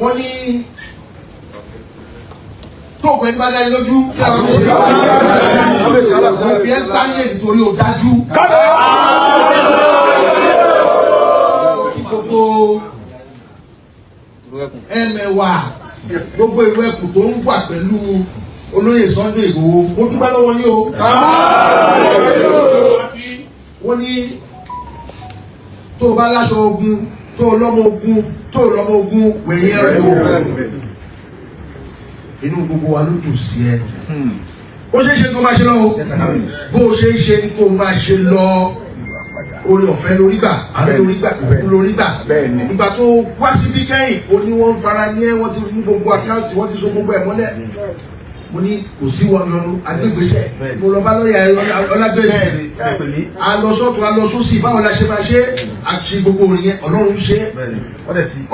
wọ́n ní tó ògùn ẹni bá dá lójú kí àwọn ọmọ ìṣẹ̀lẹ̀ wọ́n fi ẹ́ gbáyé nítorí ó dájú. Gbogbo ẹ̀mẹ̀wà gbogbo ìlú ẹkùn tó ń wà pẹ̀lú olóyè Sunday Igboho mo dúpẹ́ lọ́wọ́ yín o. Wọ́n ní tó o bá láṣọ ogun tó o lọ́mọ ogun tó o lọ́mọ ogun wẹ̀yìn ẹ̀rọ inú gbogbo wa ló dùn sí ẹ. Ó ṣe é ṣe kó máa ṣe lọ o bó o ṣe ń ṣe ni kó o máa ṣe lọ. Orí ọ̀fẹ́ lórí gbà àbí lórí gbà òkú lórí gbà ìgbà tó wá síbí kẹ́yìn ó ní wọ́n ń fara ní ẹ́ wọ́n ti mú gbogbo àkáǹtì wọ́n ti so gbogbo ẹ̀ mọ́lẹ̀ mo ní kò sí wọn yọnu agbègbèsẹ mo lọ bá lọ́ọ̀yà ọlágbèsè alọ́sọ́tún alọ́sọ́sì báwo la ṣe máa ṣe àti gbogbo òrìn yẹn Ọlọ́run ṣe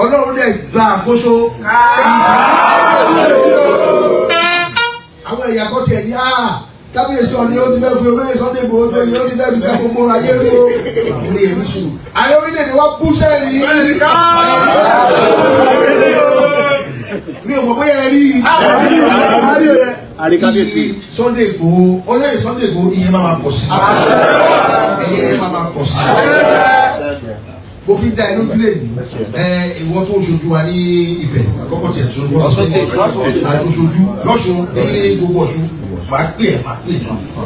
Ọlọ́run dẹ̀ gba àkóso àwọn ẹ̀yà kan tiẹ̀ ní kábíyèsí ọ̀ni ó ti fẹ́ fi olóyè Sunday Igboho tó yẹ ó ti fẹ́ fi ká gbogbo ayé rí o ní èmi sùn ayé orílẹ̀-èdè wa bú sẹ́ẹ̀lì mi ò mọ̀ bóyá ẹ rí kábíyèsí Sunday Igboho olóyè Sunday Igboho ìyẹn máa pọ̀ sí ìyẹn máa pọ̀ sí mo fi da inú dúlé yìí ìwọ tó ń ṣojú wa ní Ifẹ̀ kọ́kọ́ tiẹ̀ tó ń bọ̀ sí àjọṣojú lọ́ṣun ní gbogbo Ọ̀ṣun máa pè é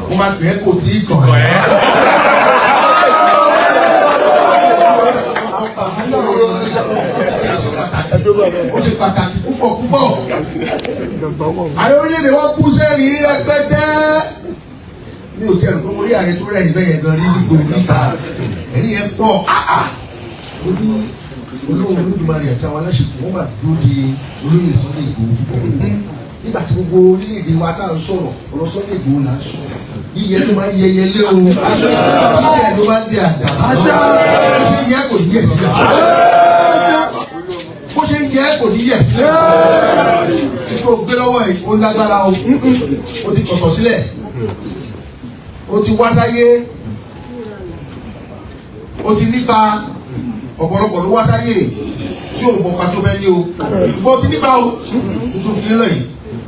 mo máa pè é kò tí ì kàn ẹ́. Ó ṣe pàtàkì púpọ̀ púpọ̀. Ààrẹ orílẹ̀-èdè wa kú sẹ́ẹ̀rì rẹpẹtẹ. Mi ò tiẹ̀ rò pé mo rí ààrẹ tó rẹ̀ níbẹ̀ yẹn gan rí nígbò níta. Ẹ̀rí yẹn pọ̀ ó ní olóhùn Olódùmarè àti àwọn aláṣepọ̀ wọ́n máa dúró de olóyè Sunday Igboho púpọ̀. Nígbà tí gbogbo orílẹ̀-èdè wa tá à ń sọ̀rọ̀ ọ̀rọ̀ Sunday Igboho là ń sọ̀rọ̀. Yíyẹ ló máa ń yẹyẹ lé o. Yíyẹ ló máa ń dé àdá. Bó ṣe yẹ kò ní yẹ sílẹ̀. Bó ṣe yẹ kò ní yẹ sílẹ̀. Títí o gbé lọ́wọ́ ẹ̀ o lágbára o. O ti kọ̀tọ̀ sílẹ̀. O ti wá sáyé. O ti nípa ọ̀pọ̀lọpọ̀ ló wá sáyé tí o mọ̀ ká tó fẹ́ ní o. Ṣùgbọ́n o ti nípa o. Nítorí fi nílẹ̀ yìí.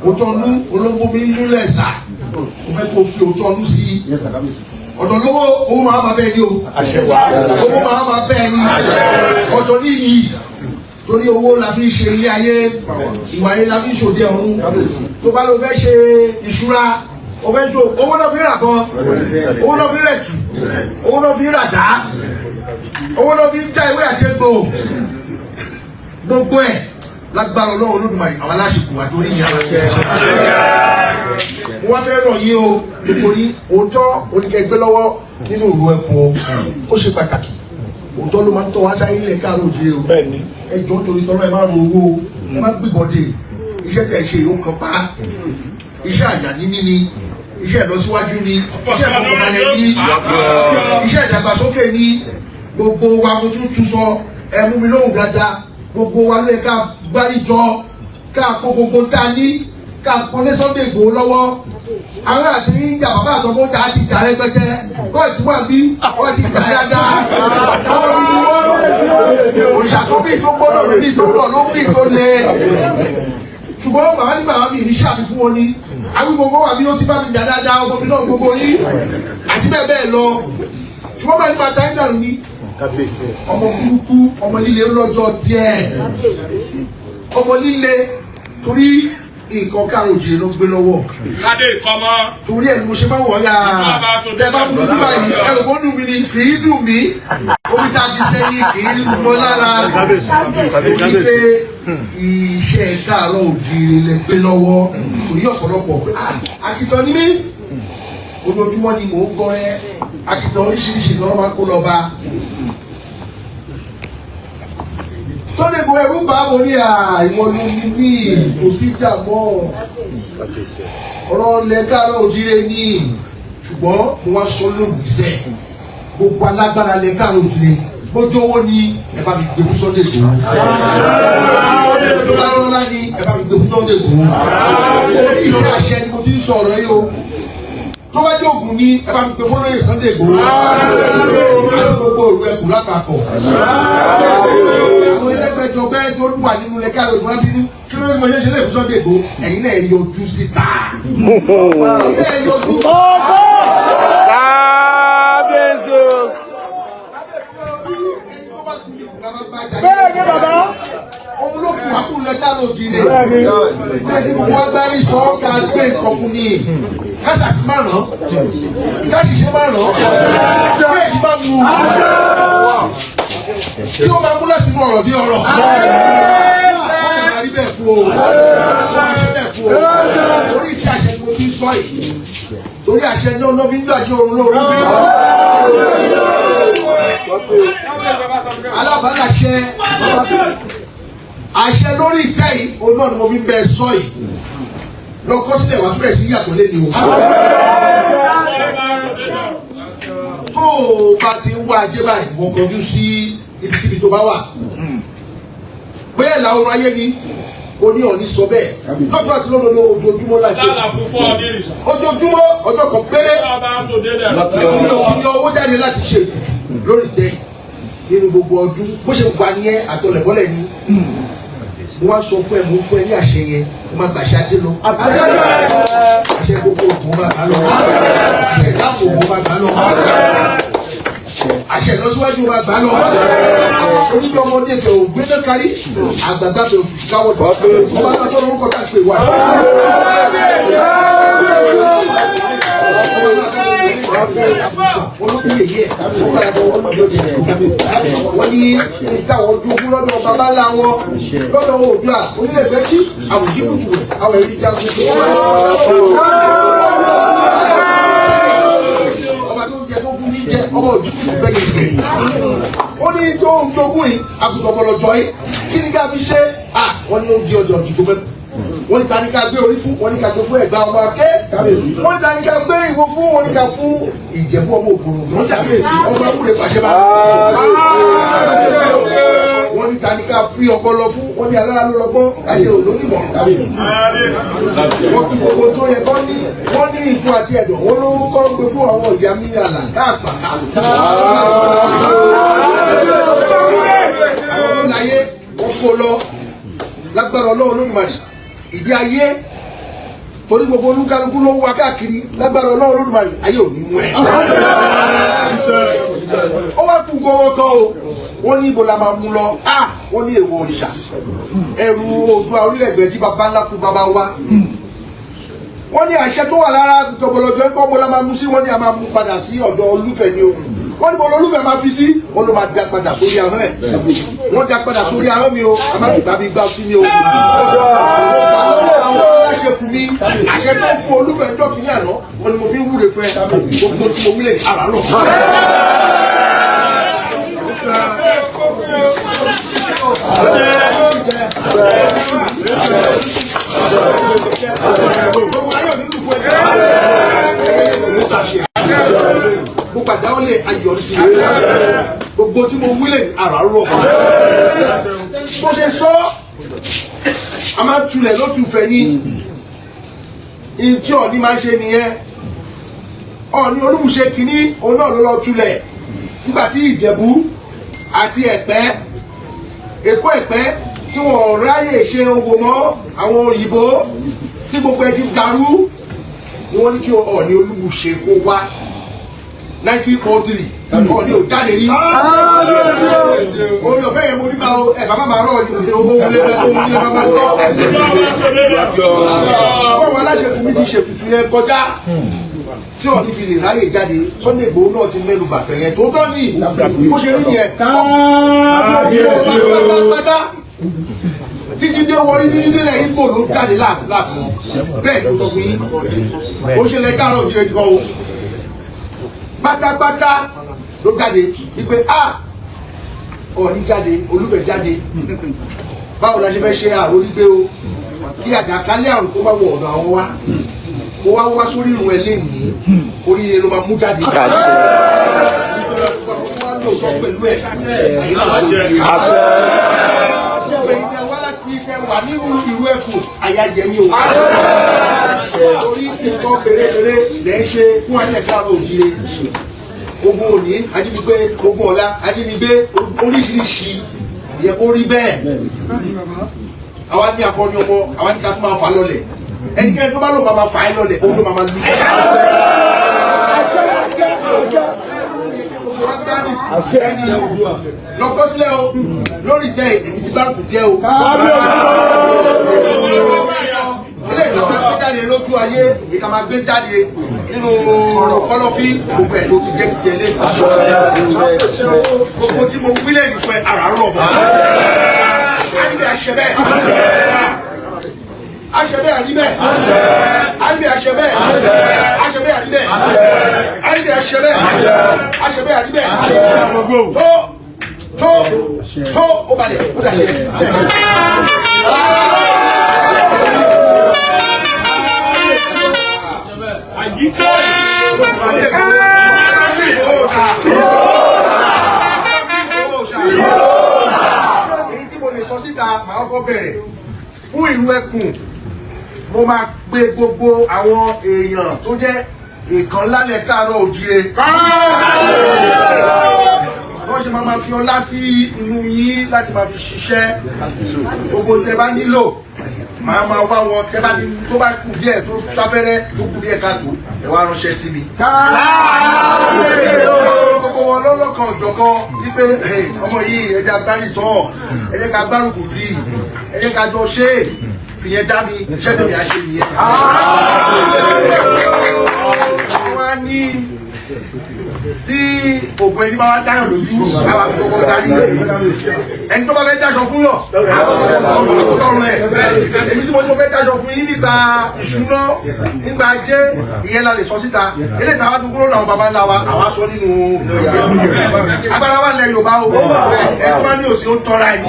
O tọ́ nú olóńgbò mi nílẹ̀ sà. Mo fẹ́ kó o fi òótọ́ ọdún sí i. Ọ̀dọ̀ lówó owó máa ma bẹ́ẹ̀ ni o. Owó máa ma bẹ́ẹ̀ ni. Ọ̀dọ̀ ní iyì. Torí owó la fi ń ṣe ilé ayé. Ìwà yẹn la fi ń ṣòde ọ̀run. Tó bá lọ fẹ́ ṣe ìṣúra. O fẹ́ so owó náà fi rà bọ́n. Owó náà fi rẹ̀ tù. Owó náà fi rà dá. Owó náà fi ń já ìwé àti egbò. Gbogbo ẹ̀ lágbára Ọlọ́run Olódùmarè àwọn aláṣepọ̀ àtòrí ìyá wa jẹ́. Mo wá fẹ́ rọ̀ yín o gbogbo yín òótọ́ oníkẹ́gbẹ́ lọ́wọ́ nínú òru ẹ̀kọ́ ó ṣe pàtàkì òótọ́ ló máa ń tọ́ wá sáyé ilẹ̀ káàró òjìrè o ẹ jọ̀ọ́ torí tọ́lọ́ ẹ má ro owó ẹ má gbìbọ̀dé iṣẹ́ tẹ̀ ṣe ìhó kan pa iṣẹ́ àjà níní ni iṣẹ́ ìlọsíwájú ni iṣẹ́ ìfọkànbalẹ̀ ni iṣẹ́ ìdàgbàsókè ni gbogbo wa mo tún sọ ẹ mú mi lóhùn dáadáa gbogbo wa lè ká gbáríjọ ká kó gbogbo tá a ní ká kó ní Sunday Igboho lọ́wọ́ àwọn àti ìjà bàbá àtọ́gbọ́n tá a ti jà rẹpẹtẹ wọ́n ti wà bí wọ́n ti jà dáadáa àwọn bí wọ́n òrìṣà tó bí tó gbọ́dọ̀ lórí tó lọ ló bí tó lẹ ṣùgbọ́n bàbá ní bàbá mi ìrísí àfi fún wọn ni àwọn gbogbo wà bí ó ti bá mi jà dáadáa ọmọ mi náà gbogbo yín àti bẹ́ẹ̀ bẹ́ẹ̀ lọ ṣùgbọ́n bá nípa táyé dàrú ni ọmọ burúkú ọmọ líle lọ́jọ́ tiẹ̀ ọmọ líle torí nǹkan káàró òjìrè ló gbé lọ́wọ́ torí ẹ̀ ni mo ṣe máa wọ̀ ya tẹ bá mú dúdú báyìí ẹ̀rọ kó dùn mí ni kì í dùn mí omi tá a fi sẹ́yìn kì í mọ́ lára torí pé iṣẹ́ káàró òjìrè lẹ gbé lọ́wọ́ torí ọ̀pọ̀lọpọ̀ pé àkìtàn ni mí ojoojúmọ́ ni mò ń gbọ́ ẹ àkìtàn oríṣiríṣi ni wọ́n máa kó lọ bá. Sunday Igboho ẹ̀rú bá mo ní ìwọ̀n ló ní mí kò sí ìjà mọ́ ọ̀rọ̀ lẹ́kàrọ̀ òjìrè ní ṣùgbọ́n mo wá sọ lóògùn iṣẹ́ gbogbo alágbára lẹ́kàrọ̀ òjìrè bójú owó ni ẹ bá mi gbé fún Sunday Igboho tó bá rọ́lá ni ẹ bá mi gbé fún Sunday Igboho orí ìwé àṣẹ ni mo ti ń sọ ọ̀rọ̀ yìí o tó tó bá jẹ́ ògùn ní ẹ bá mi pe fọlọ́yè Sunday Igboho àti gbogbo òru ẹkùn lápapọ̀. àwọn ẹlẹgbẹjọ bẹ́ẹ̀ tó wà nínú lẹkẹ àwọn ìgbà bínú kí ló ń mọ ṣe lè fún Sunday Igboho ẹ̀yin náà yọjú síta. ẹ̀yin náà yọjú. kábíyèsí. bẹ́ẹ̀ ni bàbá. òun ló kù àkùnlẹ̀ káàró òdìrè. bẹ́ẹ̀ ni wọ́n agbárí sọ ká gbé nǹkan fún ni. kásàsì máa ràn káṣíṣe máa ràn bẹ́ẹ̀ ni máa mú kí ó máa mú láti mú ọ̀rọ̀ bí ọ̀rọ̀. wọ́n lè máa rí bẹ́ẹ̀ fún o wọ́n máa ṣe bẹ́ẹ̀ fún o torí ìdí àṣẹ ni mo fi ń sọ yìí torí àṣẹ náà ló fi ń gbàjọ òun lóru bí wọ́n. alábàáràṣẹ àṣẹ lórí ìtẹ́ yìí òun náà ni mo fi ń bẹ́ẹ̀ sọ yìí lọ kọ́ sílẹ̀ wá fúrẹ̀ sí yàtọ̀ lẹ́ni o. tó o bá ti ń wá ajé báyìí wọ́n kọjú sí ibikíbi tó bá wà. bóyá ìlà oòrùn ayé ni o ní ọ̀ní sọ bẹ́ẹ̀ lọ́jọ́ àti lọ́dọọdọ ojoojúmọ́ láti. ojoojúmọ́ ọjọ́ kan péré ní owó jáde láti ṣe ètùtù lórí ìtẹ́ nínú gbogbo ọdún bó ṣe gbà nìyẹn àtọlẹ̀bọ́lẹ̀ ni. mo wá sọ fún ẹ mo fún ẹ ní àṣẹ yẹn mo máa gbàṣẹ adé lọ àṣẹ gbogbo ògùn máa gbà lọ àṣẹ ìdáàbò ògùn máa gbà lọ àṣẹ ìlọsíwájú máa gbà lọ onígbà ọmọdé fẹ ògbé náà kárí àgbàgbà fẹ òṣùṣù káwọ dọ ọba náà tó lórúkọ tá a pè wá. olókùn yèyé wọ́n ní ìtawọ̀ ojúkú lọ́dọ̀ bàbá ńlá wọn lọ́dọ̀ Oòduà onílẹ̀ fẹ́ kí àwùjí kùtù àwọn ẹ̀rí jagun tó wọ́n. ọba tó ń jẹ tó fún mi jẹ ọmọ òjú kùtù bẹ́ẹ̀ ni ó ní tó ń jogún yìí àgùntàn ọmọlọ́jọ́ yìí kí ni ká fi ṣe wọ́n ní ó di ọjọ́ òjì tó bẹ́ẹ̀. wọ́n ní ta ni ká gbé orí fún wọ́n ní ká gbé fún ẹ̀gbá ọmọ akẹ́ wọ́n ní ta ni ká gbé ìwo fún wọ́n ní ká fún ìjẹ̀bú ọmọ òkúrò lọ́jà ọmọ ewúrẹ́ fàṣẹ bá wọ́n ní ta ni ká fi ọpọlọ fún wọ́n ní alára ló lọ́gbọ́n ayé olónímọ̀ wọ́n fi gbogbo tó yẹ kọ́ ní wọ́n ní ìfun àti ẹ̀dọ̀ wọ́n ló kọ́ gbé fún àwọn ìyá mi àlà káàpà àwọn láyé wọ́n kó lọ lágbára Ọlọ́run Olódùmarè ìdí ayé torí gbogbo olúkálukú ló ń wá káàkiri lágbára Ọlọ́run Olódùmarè ayé ò ní mú ẹ. ó wá kú gbọ́wọ́ tán o wọ́n ní ibo la máa mú lọ wọ́n ní èèwọ̀ òrìṣà ẹrù Oòduà orílẹ̀-èdè tí baba ńlá kú baba wa. wọ́n ní àṣẹ tó wà lára tọ̀bọ̀lọ̀jọ́ ń kọ́ bó la máa mú sí wọ́n ní a máa mú padà sí ọ̀dọ̀ Olúfẹ̀ ni o wọ́n ní bọ́lá Olúfẹ̀ máa fi sí wọ́n ló máa da padà sórí ahọ́n ẹ̀ wọ́n da padà sórí ahọ́n mi o a máa gbà bí gbà ọtí ni o. àṣẹ kù mí àṣẹ tó fún Olúfẹ̀ dọ́kì ní àná wọ́n ni mo fi ń wúre fún ẹ gbogbo tí mo wílẹ̀ ní ara lọ. gbogbo àdáwọlé ayọ̀rísí gbogbo tí mo wílẹ̀ ní ara rọ̀ bó ṣe sọ a máa tulẹ̀ ló tu fẹ́ ní tí Ọọ̀ni máa ń ṣe nìyẹn Ọọ̀ni Olúbùṣe kìíní òun náà ló lọ tulẹ̀ nígbà tí Ìjẹ̀bú àti Ẹ̀pẹ́ Èkó Ẹ̀pẹ́ tí wọ́n ráyè ṣe owó mọ́ àwọn òyìnbó tí gbogbo ẹ ti dàrú ni wọ́n ní kí Ọọ̀ni Olúbùṣe kó wá 1903 Ọọ̀ni ò jáde rí orí ọ̀fẹ́ yẹn mo nígbà bàbá máa rọ̀ ní owó wúlé bàbá máa gbọ́ báwọn aláṣẹkùn mi ti ṣètùtù yẹn kọjá tí Ọọ̀ni fi lè ráyè jáde Sunday Igboho náà ti mẹ́nu bàtẹ̀ yẹn tó tọ́ ní bó ṣe rí yẹn pátápátá títí dé wọlé títí dé lẹ́yìn Igbo ló jáde láàfin bẹ́ẹ̀ ló sọ fún yín ó ṣe lẹ káàárọ̀ òjìrè kan o pátápátá ló jáde wípé Ọọ̀ni jáde Olúfẹ̀ jáde báwo la ṣe fẹ́ ṣe àròrí gbé o kí àjàkálẹ̀ àrùn kó má wọ ọ̀dọ̀ àwọn wa mo wá wá sórí ìrùn ẹ lénìí oríire ló máa mú jáde. wọ́n wá lóòótọ́ pẹ̀lú ẹ̀ wà nínú ìlú ẹ̀kọ́ àyájẹ yìí o torí nǹkan pérépéré lẹ́ ń ṣe fún àjẹkáàrọ̀ òjìrè ogun òní ajínigbé ogun ọ̀la ajínigbé oríṣiríṣi ìyẹn kó rí bẹ́ẹ̀ àwa ní akọni ọmọ àwa ní ká tún máa fà lọ́lẹ̀ ẹnikẹ́ni tó bá lò máa fà á lọ́lẹ̀ òun ló máa lù. lọ́kọ́ sílẹ̀ o lórí ìtẹ́ èmi ti gbárùkù jẹ́ o. ilé ìgbà máa gbé jáde lójú ayé ìka máa gbé jáde nínú kọ̀lọ̀fín gbogbo ẹ̀ ló ti jẹ́ ti tiẹ̀ gbogbo tí mo wílẹ̀ ní fún ẹ àràárọ̀ ọ̀bọ̀. àyíbí àṣẹ bẹ́ẹ̀ àṣẹ bẹ́ẹ̀ àyíbí bẹ́ẹ̀ àyíbí àṣẹ bẹ́ẹ̀ àṣẹ bẹ́ẹ̀ àyíbí bẹ́ẹ̀ àyíbí àṣẹ bẹ́ẹ̀ àṣẹ bẹ́ẹ̀ àyíbí bẹ́ẹ̀ tó ó balẹ̀ ó dà yẹ. èyí tí mo lè sọ síta màá kọ́ bẹ̀rẹ̀ fún ìlú Ẹkùn mo máa gbé gbogbo àwọn èèyàn tó jẹ́ ìkan lálẹ́ káàárọ̀ òjìrè wọ́n ṣe máa fi ọlá sí inú yín láti máa fi ṣiṣẹ́ gbogbo tẹ bá nílò màá máa wá wọn tẹ bá ti tó bá kù díẹ̀ tó sáfẹ́rẹ́ tó kù díẹ̀ káàtó ẹ wá ránṣẹ́ sí mi. gbogbo wọn lọ́lọ́kan ọ̀jọ̀kan wípé ọmọ yìí ẹ jẹ́ agbárí tọ́ ẹ jẹ́ ká gbárùkù tì ẹ jẹ́ ká jọ ṣe é fìyẹn dá mi iṣẹ́ tèmi á ṣe nìyẹn. wọ́n á ní tí ògùn ẹni bá wá dáyàn lójú àwọn àfikọ́kọ́ darí ẹni tó bá fẹ́ dáṣọ fún yàn àkọ́tọ̀run ẹ̀ èmi tí mo ní mo fẹ́ dáṣọ fún yín nígbà ìṣúná nígbà ajé ìyẹn la lè sọ síta ilé ìta wá tó kúrò náà bàbá ńlá wa àwa sọ nínú ìyẹn agbára wa lẹ Yorùbá o ẹni máa ní òsì ó tọ́ra ẹni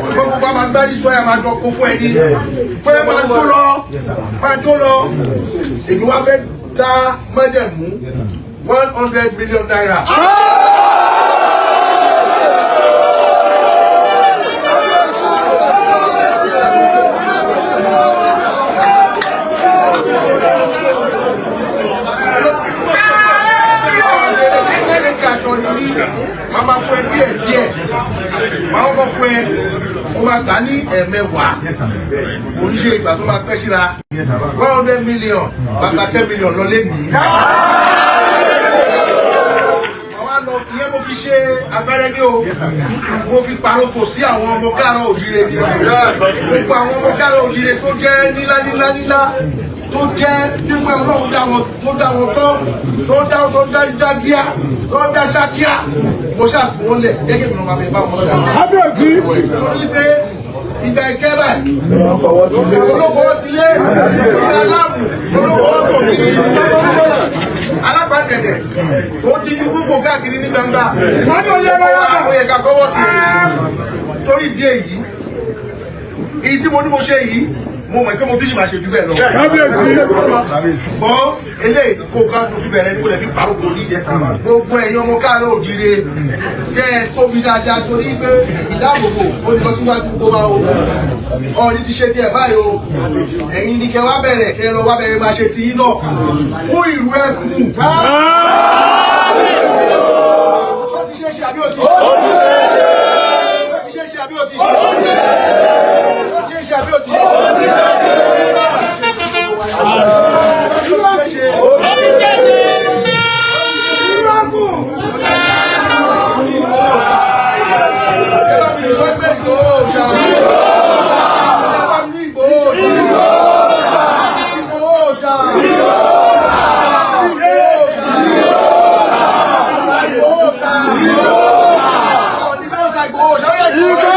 ṣùgbọ́n gbogbo àwọn agbárí sọ ẹ máa dán kó fún ẹni fún ẹ máa jó lọ èmi wá fẹ́ dá mẹ́jẹ̀mú 100 million naira. Mama fún ẹ díẹ̀ máa kọ́ fún ẹ ó máa gbà ní ẹ̀mẹ́wàá oníṣe ìgbà tó máa pẹ́ síra 100 million bàbá 10 million lọ lé mi. ìyẹn mo fi ṣe agbẹ́rẹ́ ní o mo fi paroko sí àwọn ọmọ káàárọ̀ òjìrè ní gbogbo àwọn ọmọ káàárọ̀ òjìrè tó jẹ́ nílá tó jẹ́ nígbà ọlọ́run dá wọn tó dá gíá tó dá ṣákíá mo ṣàfihàn wọn lẹ̀ jẹ́ kí èmi náà máa bá wọn sọ. torí pé ìgbà ìkẹ́ báyìí olóko ti lé ìgbà aláàbò olóko tó kiri alábàgẹ̀dẹ̀ tó ti yúkú fò káàkiri ní gbangba àwọn ẹ̀ka kọ́wọ́ ti torí ìdí èyí tí mo ní mo ṣe yìí mo mọ̀ pé mo tún sì máa ṣe jù bẹ́ẹ̀ lọ. ṣùgbọ́n eléyìí kó ká tó fi bẹ̀rẹ̀ ní kó lè fi paroko ní gbogbo ẹ̀yin ọmọ káàárọ̀ òjìrè kẹ́ ẹ tóbi dáadáa torí pé ìdáàbòbò ó ti lọ síwájú gbogbo wa o ọ̀ọ́ni ti ṣe tiẹ̀ báyìí o ẹ̀yin ni kẹ́ wá bẹ̀rẹ̀ kẹ́ lọ wá bẹ̀rẹ̀ máa ṣe ti yín náà fún ìlú Ẹkùn. ó ti ṣe é ṣe àbí ó ti ṣe é ṣe àbí ó ti ṣe àbí ó ti You